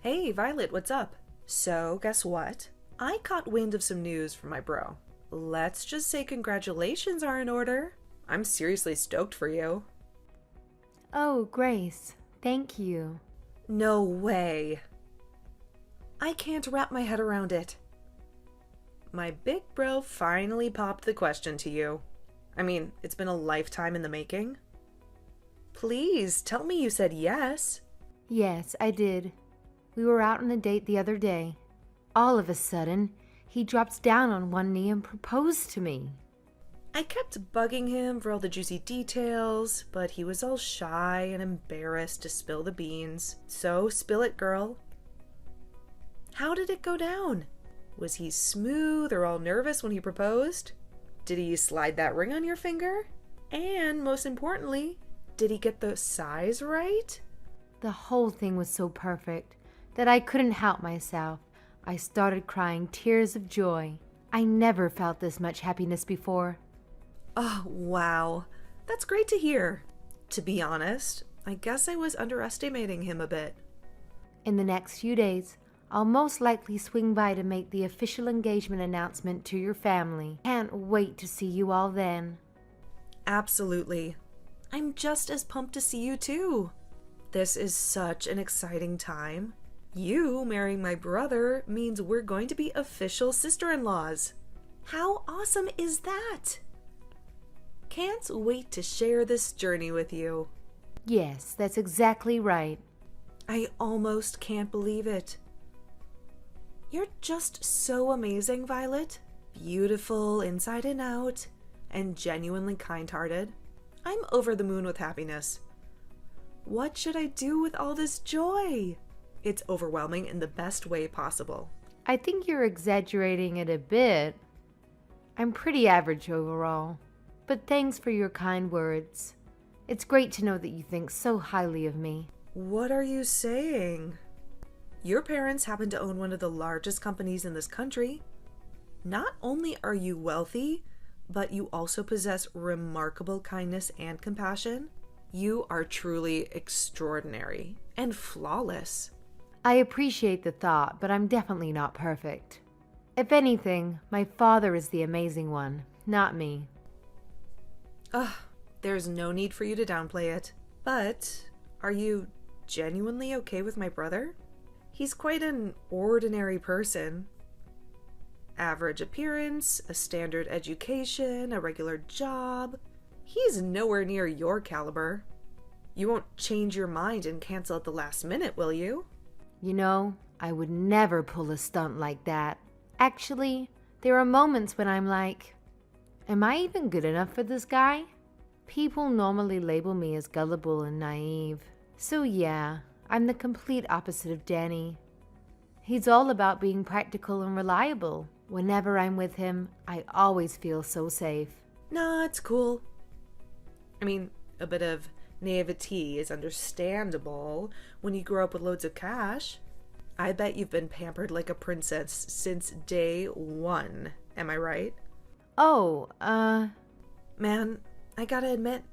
Hey, Violet, what's up? So, guess what? I caught wind of some news from my bro. Let's just say congratulations are in order. I'm seriously stoked for you. Oh, Grace, thank you. No way. I can't wrap my head around it. My big bro finally popped the question to you. I mean, it's been a lifetime in the making. Please tell me you said yes. Yes, I did. We were out on a date the other day. All of a sudden, he drops down on one knee and proposed to me. I kept bugging him for all the juicy details, but he was all shy and embarrassed to spill the beans. So, spill it, girl. How did it go down? Was he smooth or all nervous when he proposed? Did he slide that ring on your finger? And most importantly, did he get the size right? The whole thing was so perfect that I couldn't help myself. I started crying tears of joy. I never felt this much happiness before. Oh, wow. That's great to hear. To be honest, I guess I was underestimating him a bit. In the next few days, I'll most likely swing by to make the official engagement announcement to your family. Can't wait to see you all then. Absolutely. I'm just as pumped to see you too. This is such an exciting time. You marrying my brother means we're going to be official sister-in-laws. How awesome is that? Can't wait to share this journey with you. Yes, that's exactly right. I almost can't believe it. You're just so amazing, Violet. Beautiful inside and out, and genuinely kind-hearted. I'm over the moon with happiness. What should I do with all this joy? It's overwhelming in the best way possible. I think you're exaggerating it a bit. I'm pretty average overall, but thanks for your kind words. It's great to know that you think so highly of me. What are you saying? Your parents happen to own one of the largest companies in this country. Not only are you wealthy, but you also possess remarkable kindness and compassion. You are truly extraordinary and flawless. I appreciate the thought, but I'm definitely not perfect. If anything, my father is the amazing one, not me. Ugh, there's no need for you to downplay it. But are you genuinely okay with my brother? He's quite an ordinary person. Average appearance, a standard education, a regular job. He's nowhere near your caliber. You won't change your mind and cancel at the last minute, will you? You know, I would never pull a stunt like that. Actually, there are moments when I'm like, am I even good enough for this guy? People normally label me as gullible and naive. So yeah, I'm the complete opposite of Danny. He's all about being practical and reliable. Whenever I'm with him, I always feel so safe. Nah, it's cool. I mean, a bit of naivety is understandable when you grow up with loads of cash. I bet you've been pampered like a princess since day one. Am I right? Oh, Man, I gotta admit,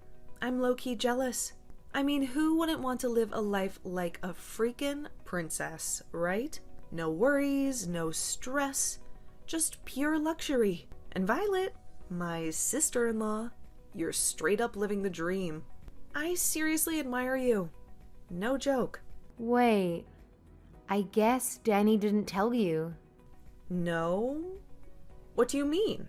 I'm low-key jealous. I mean, who wouldn't want to live a life like a freaking princess, right? No worries, no stress, just pure luxury. And Violet, my sister-in-law, you're straight up living the dream. I seriously admire you. No joke. wait. I guess Danny didn't tell you. No? What do you mean?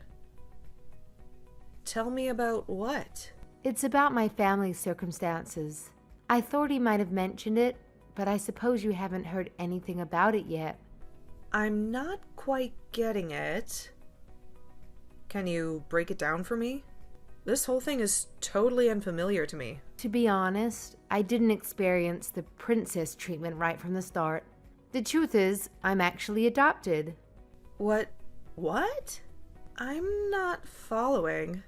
Tell me about what? It's about my family's circumstances. I thought he might have mentioned it, but I suppose you haven't heard anything about it yet. I'm not quite getting it. Can you break it down for me? This whole thing is totally unfamiliar to me. To be honest, I didn't experience the princess treatment right from the start. The truth is, I'm actually adopted. What? I'm not following.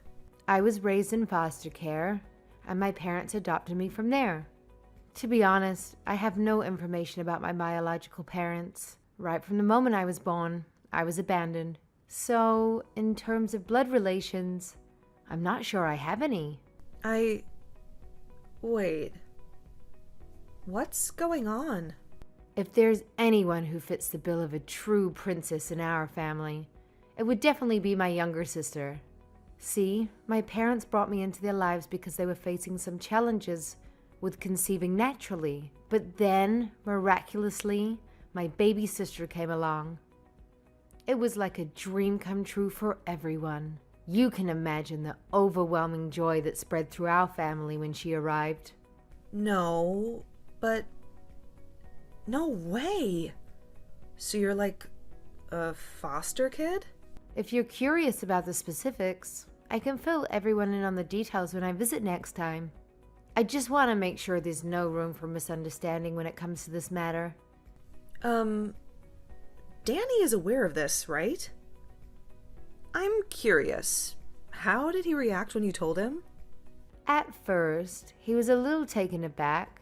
I was raised in foster care, and my parents adopted me from there. To be honest, I have no information about my biological parents. Right from the moment I was born, I was abandoned. So, in terms of blood relations, I'm not sure I have any. Wait. What's going on? If there's anyone who fits the bill of a true princess in our family, it would definitely be my younger sister. See, my parents brought me into their lives because they were facing some challenges with conceiving naturally. But then, miraculously, my baby sister came along. It was like a dream come true for everyone. You can imagine the overwhelming joy that spread through our family when she arrived. No, but... No way! So you're like a foster kid? If you're curious about the specifics, I can fill everyone in on the details when I visit next time. I just want to make sure there's no room for misunderstanding when it comes to this matter. Danny is aware of this, right? I'm curious. How did he react when you told him? At first, he was a little taken aback,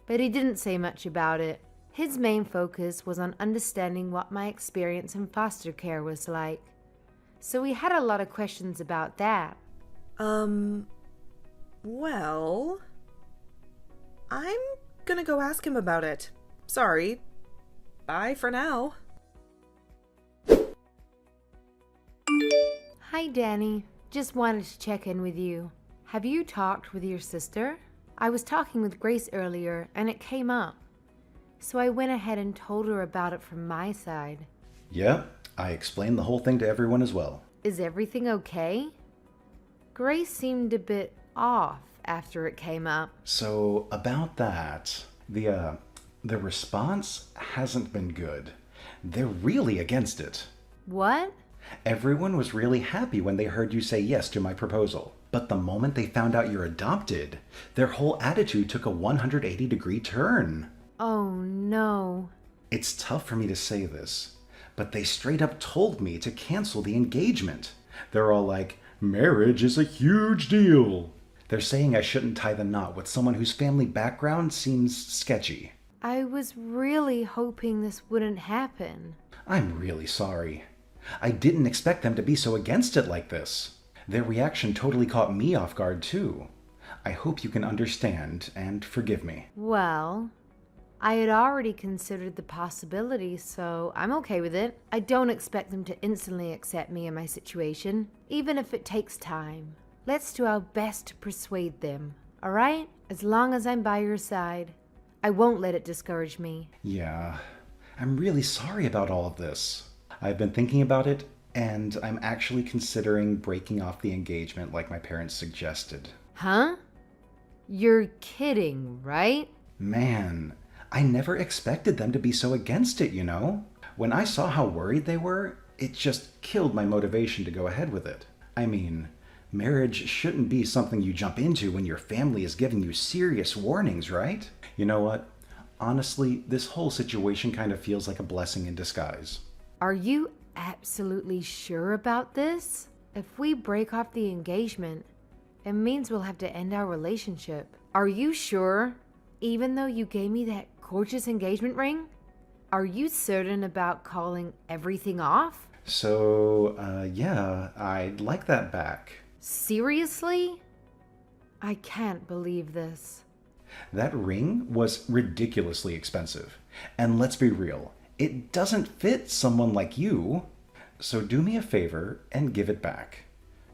but he didn't say much about it. His main focus was on understanding what my experience in foster care was like. So we had a lot of questions about that. Well... I'm gonna go ask him about it. Sorry. Bye for now. Hi, Danny. Just wanted to check in with you. Have you talked with your sister? I was talking with Grace earlier, and it came up. So I went ahead and told her about it from my side. Yeah, I explained the whole thing to everyone as well. Is everything okay? Grace seemed a bit off after it came up. So, about that, the response hasn't been good. They're really against it. What? Everyone was really happy when they heard you say yes to my proposal. But the moment they found out you're adopted, their whole attitude took a 180-degree turn. Oh, no. It's tough for me to say this, but they straight up told me to cancel the engagement. They're all like, marriage is a huge deal. They're saying I shouldn't tie the knot with someone whose family background seems sketchy. I was really hoping this wouldn't happen. I'm really sorry. I didn't expect them to be so against it like this. Their reaction totally caught me off guard too. I hope you can understand and forgive me. Well, I had already considered the possibility, so I'm okay with it. I don't expect them to instantly accept me in my situation, even if it takes time. Let's do our best to persuade them, alright? As long as I'm by your side, I won't let it discourage me. Yeah, I'm really sorry about all of this. I've been thinking about it, and I'm actually considering breaking off the engagement like my parents suggested. Huh? You're kidding, right? Man, I never expected them to be so against it, you know? When I saw how worried they were, it just killed my motivation to go ahead with it. I mean, marriage shouldn't be something you jump into when your family is giving you serious warnings, right? You know what? Honestly, this whole situation kind of feels like a blessing in disguise. Are you absolutely sure about this? If we break off the engagement, it means we'll have to end our relationship. Are you sure? Even though you gave me that gorgeous engagement ring? Are you certain about calling everything off? So, yeah, I'd like that back. Seriously? I can't believe this. That ring was ridiculously expensive. And let's be real, it doesn't fit someone like you. So do me a favor and give it back.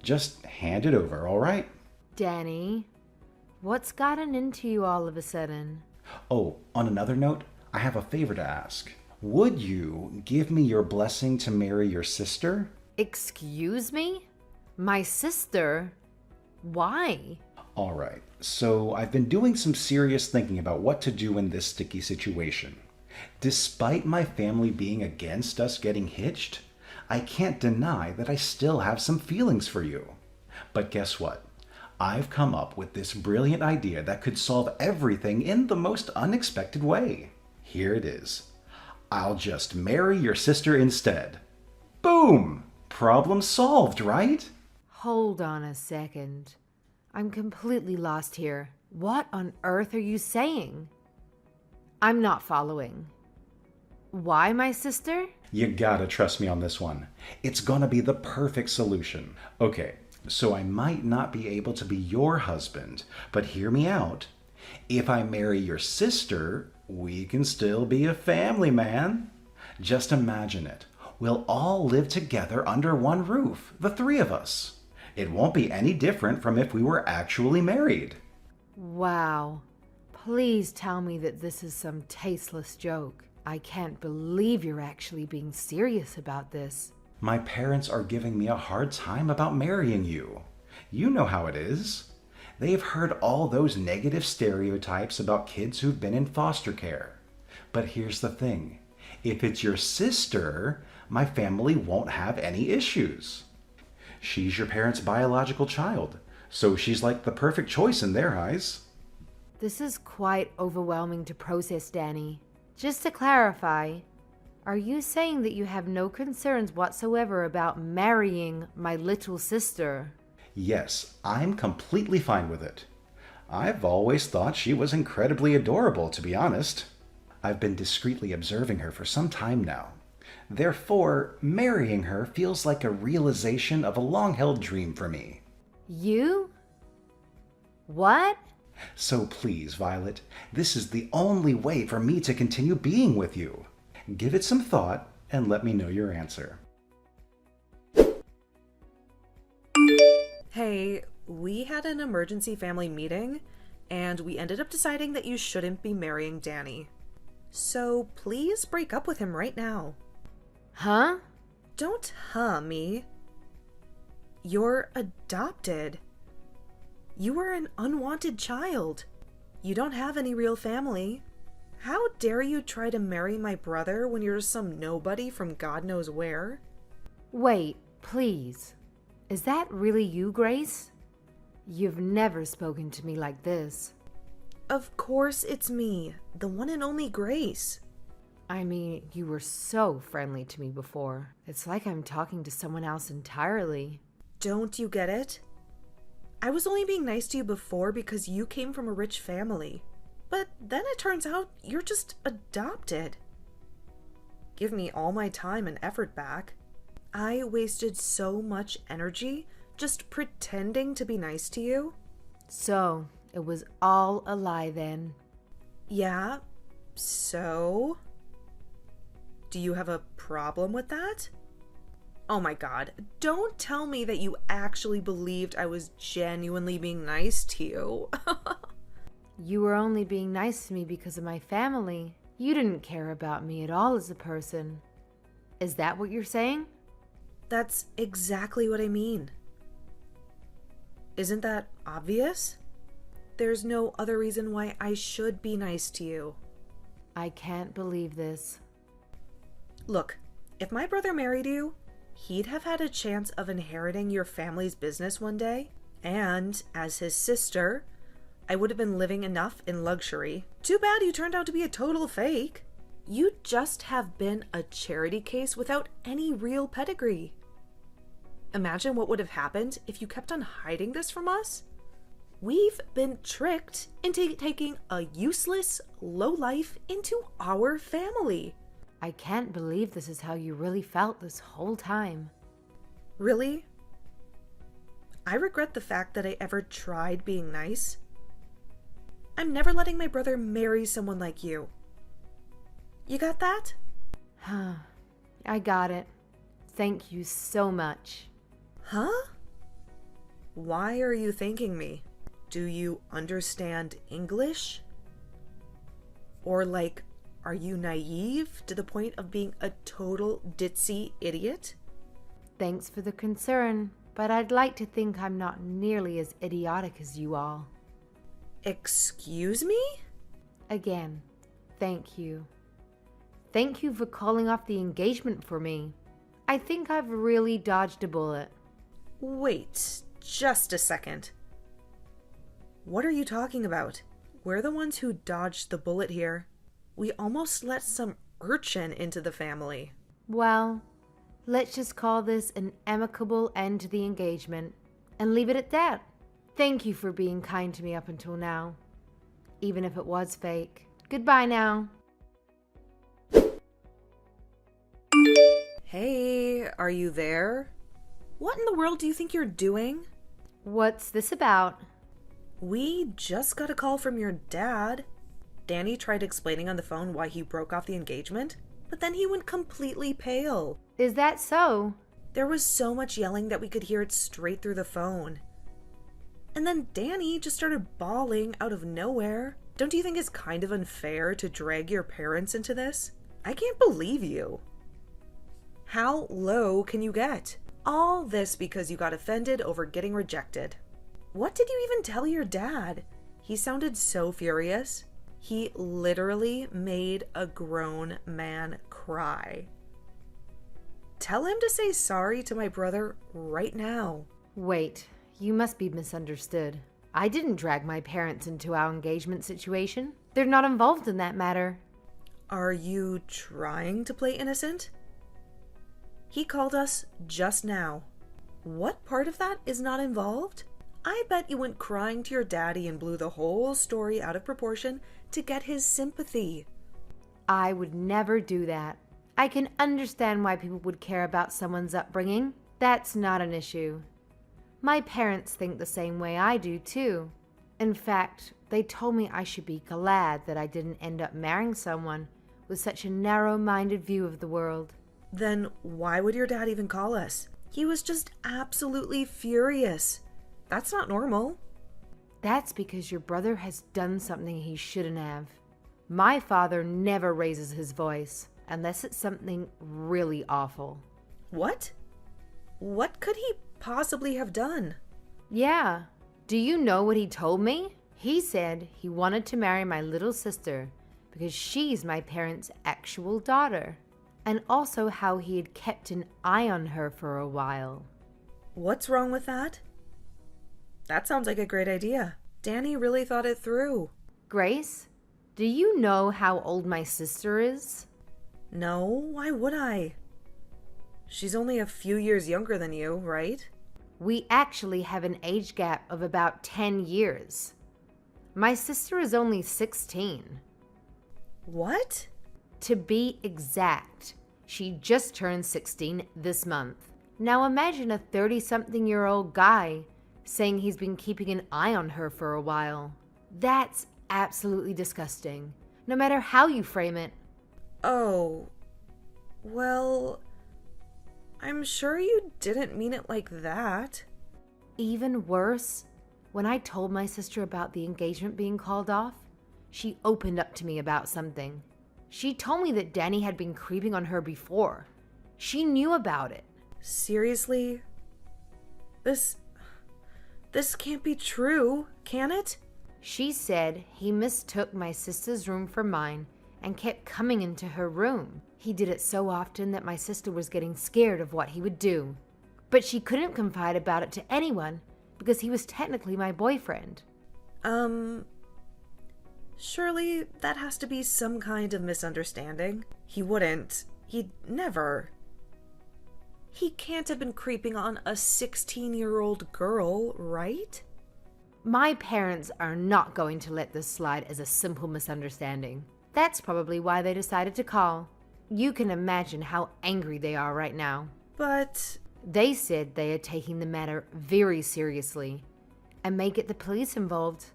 Just hand it over, all right? Danny, what's gotten into you all of a sudden? Oh, on another note, I have a favor to ask. Would you give me your blessing to marry your sister? Excuse me? My sister? Why? All right, so I've been doing some serious thinking about what to do in this sticky situation. Despite my family being against us getting hitched, I can't deny that I still have some feelings for you. But guess what? I've come up with this brilliant idea that could solve everything in the most unexpected way. Here it is. I'll just marry your sister instead. Boom! Problem solved, right? Hold on a second. I'm completely lost here. What on earth are you saying? I'm not following. Why my sister? You gotta trust me on this one. It's gonna be the perfect solution. Okay, so I might not be able to be your husband, but hear me out. If I marry your sister, We can still be a family, man. Just imagine it. We'll all live together under one roof, the three of us. It won't be any different from if we were actually married. Wow. Please tell me that this is some tasteless joke. I can't believe you're actually being serious about this. My parents are giving me a hard time about marrying you. You know how it is. They've heard all those negative stereotypes about kids who've been in foster care. But here's the thing. If it's your sister, my family won't have any issues. She's your parents' biological child, so she's like the perfect choice in their eyes. This is quite overwhelming to process, Danny. Just to clarify, are you saying that you have no concerns whatsoever about marrying my little sister? Yes, I'm completely fine with it. I've always thought she was incredibly adorable, to be honest. I've been discreetly observing her for some time now. Therefore, marrying her feels like a realization of a long-held dream for me. You? What? So please, Violet, this is the only way for me to continue being with you. Give it some thought and let me know your answer. Hey, we had an emergency family meeting, and we ended up deciding that you shouldn't be marrying Danny. So please break up with him right now. Huh? Don't me. You're adopted. You are an unwanted child. You don't have any real family. How dare you try to marry my brother when you're some nobody from God knows where? Wait, please. Is that really you, Grace? You've never spoken to me like this. Of course it's me, the one and only Grace. I mean, you were so friendly to me before. It's like I'm talking to someone else entirely. Don't you get it? I was only being nice to you before because you came from a rich family. But then it turns out you're just adopted. Give me all my time and effort back. I wasted so much energy just pretending to be nice to you. So, it was all a lie then. Yeah, so? Do you have a problem with that? Oh my god, don't tell me that you actually believed I was genuinely being nice to you. You were only being nice to me because of my family. You didn't care about me at all as a person. Is that what you're saying? That's exactly what I mean. Isn't that obvious? There's no other reason why I should be nice to you. I can't believe this. Look, if my brother married you, he'd have had a chance of inheriting your family's business one day, and as his sister, I would have been living enough in luxury. Too bad you turned out to be a total fake. You just have been a charity case without any real pedigree. Imagine what would have happened if you kept on hiding this from us. We've been tricked into taking a useless lowlife into our family. I can't believe this is how you really felt this whole time. Really? I regret the fact that I ever tried being nice. I'm never letting my brother marry someone like you. You got that? I got it. Thank you so much. Huh? Why are you thanking me? Do you understand English? Or like, are you naive to the point of being a total ditzy idiot? Thanks for the concern, but I'd like to think I'm not nearly as idiotic as you all. Excuse me? Again, thank you. Thank you for calling off the engagement for me. I think I've really dodged a bullet. Wait, just a second. What are you talking about? We're the ones who dodged the bullet here. We almost let some urchin into the family. Well, let's just call this an amicable end to the engagement and leave it at that. Thank you for being kind to me up until now, even if it was fake. Goodbye now. Hey, are you there? What in the world do you think you're doing? What's this about? We just got a call from your dad, Danny tried explaining on the phone why he broke off the engagement, but then he went completely pale. Is that so? There was so much yelling that we could hear it straight through the phone. And then Danny just started bawling out of nowhere. Don't you think it's kind of unfair to drag your parents into this? I can't believe you. How low can you get? All this because you got offended over getting rejected. What did you even tell your dad? He sounded so furious. He literally made a grown man cry. Tell him to say sorry to my brother right now. Wait, you must be misunderstood. I didn't drag my parents into our engagement situation. They're not involved in that matter. Are you trying to play innocent? He called us just now. What part of that is not involved? I bet you went crying to your daddy and blew the whole story out of proportion to get his sympathy. I would never do that. I can understand why people would care about someone's upbringing. That's not an issue. My parents think the same way I do, too. In fact, they told me I should be glad that I didn't end up marrying someone with such a narrow-minded view of the world. Then why would your dad even call us? He was just absolutely furious. That's not normal. That's because your brother has done something he shouldn't have. My father never raises his voice unless it's something really awful. What? What could he possibly have done? Yeah. Do you know what he told me? He said he wanted to marry my little sister because she's my parents' actual daughter. And also how he had kept an eye on her for a while. What's wrong with that? That sounds like a great idea. Danny really thought it through. Grace, do you know how old my sister is? No, why would I? She's only a few years younger than you, right? We actually have an age gap of about 10 years. My sister is only 16. What? To be exact, she just turned 16 this month. Now imagine a 30-something-year-old guy saying he's been keeping an eye on her for a while. That's absolutely disgusting, no matter how you frame it. Oh, well, I'm sure you didn't mean it like that. Even worse, when I told my sister about the engagement being called off, she opened up to me about something. She told me that Danny had been creeping on her before. She knew about it. Seriously? This can't be true, can it? She said he mistook my sister's room for mine and kept coming into her room. He did it so often that my sister was getting scared of what he would do. But she couldn't confide about it to anyone because he was technically my boyfriend. Surely that has to be some kind of misunderstanding. He'd never. He can't have been creeping on a 16-year-old girl, right? My parents are not going to let this slide as a simple misunderstanding. That's probably why they decided to call. You can imagine how angry they are right now. But They said they are taking the matter very seriously and may get the police involved.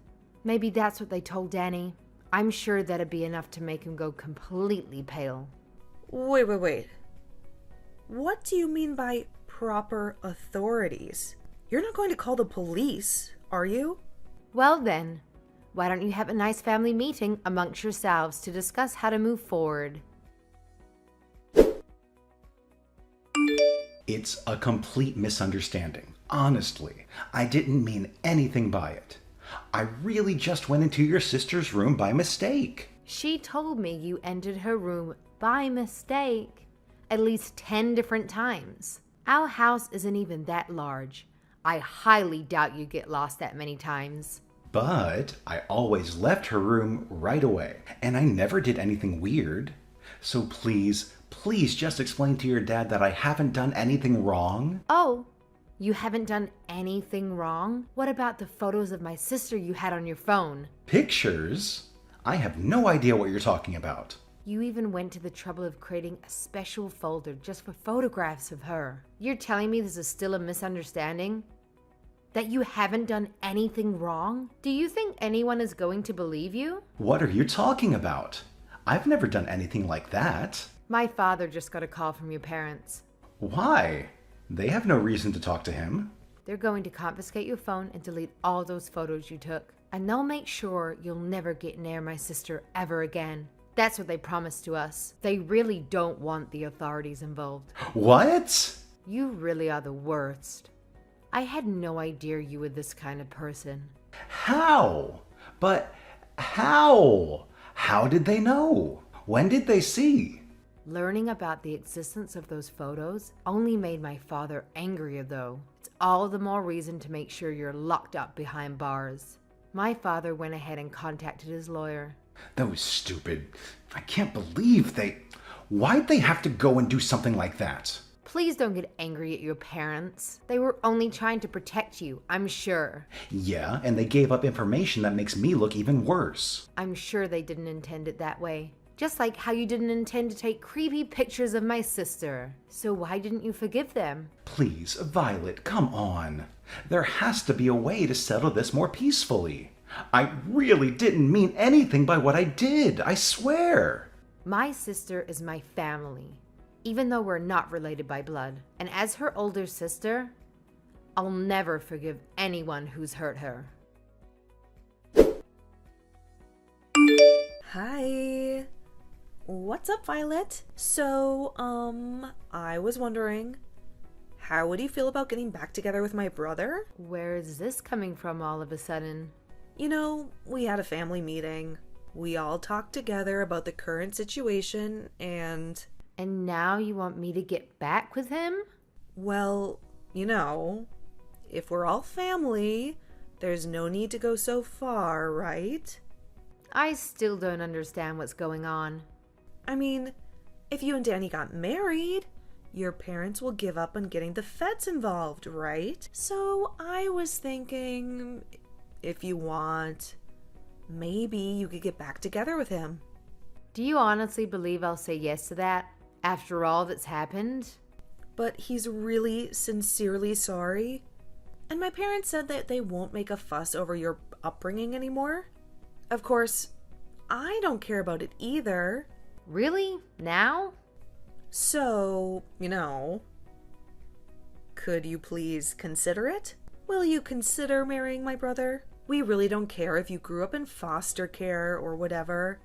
Maybe that's what they told Danny. I'm sure that'd be enough to make him go completely pale. wait. What do you mean by proper authorities? You're not going to call the police, are you? Well then, why don't you have a nice family meeting amongst yourselves to discuss how to move forward? It's a complete misunderstanding. Honestly, I didn't mean anything by it. I really just went into your sister's room by mistake. She told me you entered her room by mistake at least 10 different times. Our house isn't even that large. I highly doubt you get lost that many times. But I always left her room right away, and I never did anything weird. So please just explain to your dad that I haven't done anything wrong. Oh, you haven't done anything wrong? What about the photos of my sister you had on your phone? Pictures? I have no idea what you're talking about. You even went to the trouble of creating a special folder just for photographs of her. You're telling me this is still a misunderstanding? That you haven't done anything wrong? Do you think anyone is going to believe you? What are you talking about? I've never done anything like that. My father just got a call from your parents. Why? They have no reason to talk to him. They're going to confiscate your phone and delete all those photos you took. And they'll make sure you'll never get near my sister ever again. That's what they promised to us. They really don't want the authorities involved. What? You really are the worst. I had no idea you were this kind of person. How? But how? How did they know? When did they see? Learning about the existence of those photos only made my father angrier, though. It's all the more reason to make sure you're locked up behind bars. My father went ahead and contacted his lawyer. That was stupid. I can't believe they... Why'd they have to go and do something like that? Please don't get angry at your parents. They were only trying to protect you, I'm sure. Yeah, and they gave up information that makes me look even worse. I'm sure they didn't intend it that way. Just like how you didn't intend to take creepy pictures of my sister. So why didn't you forgive them? Please, Violet, come on. There has to be a way to settle this more peacefully. I really didn't mean anything by what I did, I swear. My sister is my family, even though we're not related by blood. And as her older sister, I'll never forgive anyone who's hurt her. Hi. What's up, Violet? So, I was wondering, how would you feel about getting back together with my brother? Where is this coming from all of a sudden? You know, we had a family meeting. We all talked together about the current situation and... And now you want me to get back with him? Well, you know, if we're all family, there's no need to go so far, right? I still don't understand what's going on. I mean, if you and Danny got married, your parents will give up on getting the feds involved, right? So I was thinking, if you want, maybe you could get back together with him. Do you honestly believe I'll say yes to that, after all that's happened? But he's really sincerely sorry. And my parents said that they won't make a fuss over your upbringing anymore. Of course, I don't care about it either. Really? Now? So, you know, could you please consider it? Will you consider marrying my brother? We really don't care if you grew up in foster care or whatever.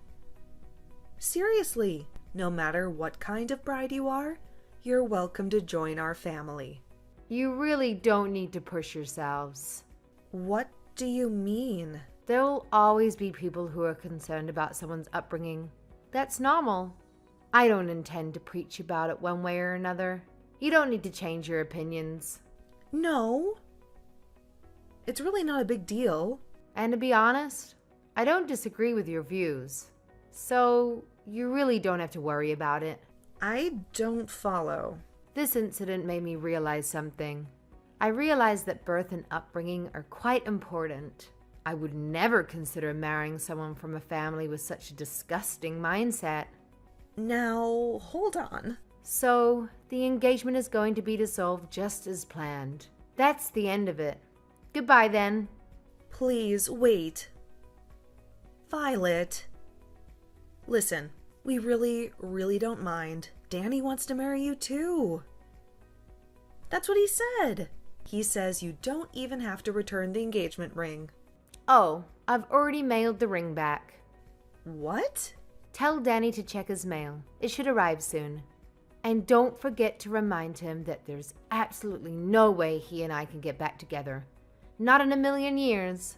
Seriously, no matter what kind of bride you are, you're welcome to join our family. You really don't need to push yourselves. What do you mean? There will always be people who are concerned about someone's upbringing. That's normal. I don't intend to preach about it one way or another. You don't need to change your opinions. No. It's really not a big deal. And to be honest, I don't disagree with your views. So you really don't have to worry about it. I don't follow. This incident made me realize something. I realized that birth and upbringing are quite important. I would never consider marrying someone from a family with such a disgusting mindset. Now, hold on. So, the engagement is going to be dissolved just as planned. That's the end of it. Goodbye then. Please, wait. Violet. Listen, we really don't mind. Danny wants to marry you too. That's what he said. He says you don't even have to return the engagement ring. Oh, I've already mailed the ring back. What? Tell Danny to check his mail. It should arrive soon. And don't forget to remind him that there's absolutely no way he and I can get back together. Not in a million years.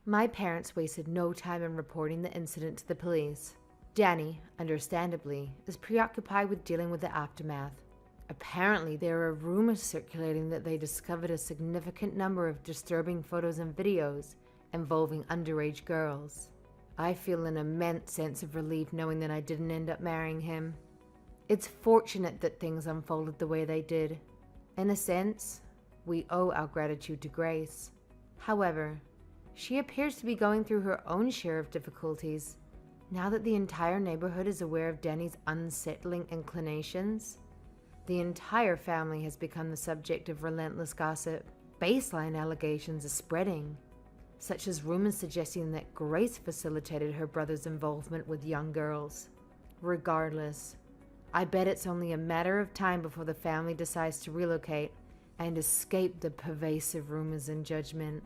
My parents wasted no time in reporting the incident to the police. Danny, understandably, is preoccupied with dealing with the aftermath. Apparently, there are rumors circulating that they discovered a significant number of disturbing photos and videos involving underage girls. I feel an immense sense of relief knowing that I didn't end up marrying him. It's fortunate that things unfolded the way they did. In a sense, we owe our gratitude to Grace. However, she appears to be going through her own share of difficulties. Now that the entire neighborhood is aware of Danny's unsettling inclinations, The entire family has become the subject of relentless gossip. Baseline allegations are spreading, such as rumors suggesting that Grace facilitated her brother's involvement with young girls. Regardless, I bet it's only a matter of time before the family decides to relocate and escape the pervasive rumors and judgment.